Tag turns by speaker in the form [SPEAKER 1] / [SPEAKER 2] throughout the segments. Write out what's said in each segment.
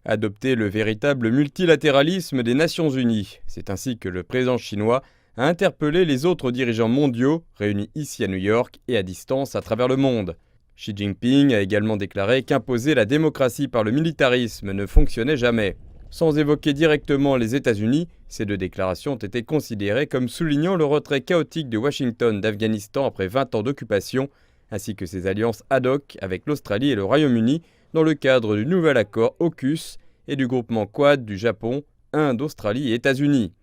[SPEAKER 1] Adopter le véritable multilatéralisme des Nations Unies. C'est ainsi que le président chinois a interpellé les autres dirigeants mondiaux réunis ici à New York et à distance à travers le monde. Xi Jinping a également déclaré qu'imposer la démocratie par le militarisme ne fonctionnait jamais. Sans évoquer directement les États-Unis, ces deux déclarations ont été considérées comme soulignant le retrait chaotique de Washington d'Afghanistan après 20 ans d'occupation, ainsi que ses alliances ad hoc avec l'Australie et le Royaume-Uni dans le cadre du nouvel accord AUKUS et du groupement Quad du Japon, Inde, Australie et États-Unis.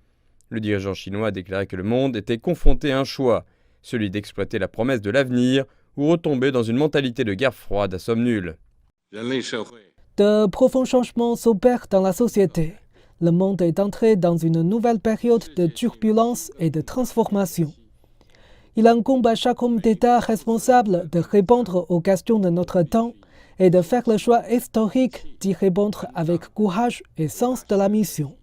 [SPEAKER 1] Le dirigeant chinois a déclaré que le monde était confronté à un choix, celui d'exploiter la promesse de l'avenir ou retomber dans une mentalité de guerre froide à somme nulle.
[SPEAKER 2] De profonds changements s'opèrent dans la société. Le monde est entré dans une nouvelle période de turbulence et de transformation. Il incombe à chaque homme d'État responsable de répondre aux questions de notre temps et de faire le choix historique d'y répondre avec courage et sens de la mission.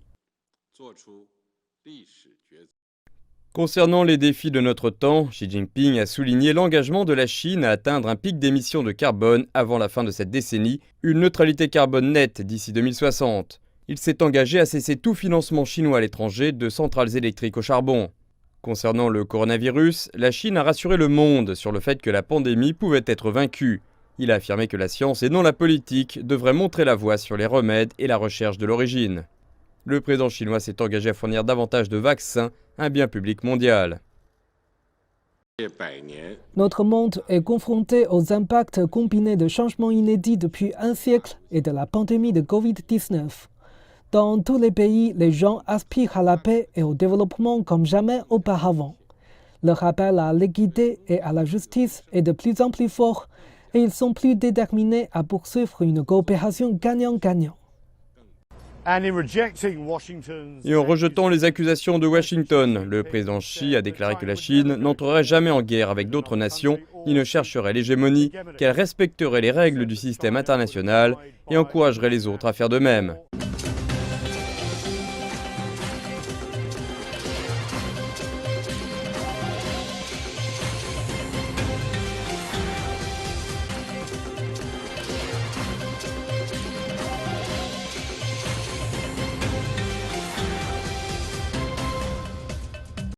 [SPEAKER 1] Concernant les défis de notre temps, Xi Jinping a souligné l'engagement de la Chine à atteindre un pic d'émissions de carbone avant la fin de cette décennie, une neutralité carbone nette d'ici 2060. Il s'est engagé à cesser tout financement chinois à l'étranger de centrales électriques au charbon. Concernant le coronavirus, la Chine a rassuré le monde sur le fait que la pandémie pouvait être vaincue. Il a affirmé que la science et non la politique devraient montrer la voie sur les remèdes et la recherche de l'origine. Le président chinois s'est engagé à fournir davantage de vaccins, un bien public mondial.
[SPEAKER 2] Notre monde est confronté aux impacts combinés de changements inédits depuis un siècle et de la pandémie de Covid-19. Dans tous les pays, les gens aspirent à la paix et au développement comme jamais auparavant. Leur appel à l'équité et à la justice est de plus en plus fort et ils sont plus déterminés à poursuivre une coopération gagnant-gagnant.
[SPEAKER 1] Et en rejetant les accusations de Washington, le président Xi a déclaré que la Chine n'entrerait jamais en guerre avec d'autres nations, ni ne chercherait l'hégémonie, qu'elle respecterait les règles du système international et encouragerait les autres à faire de même.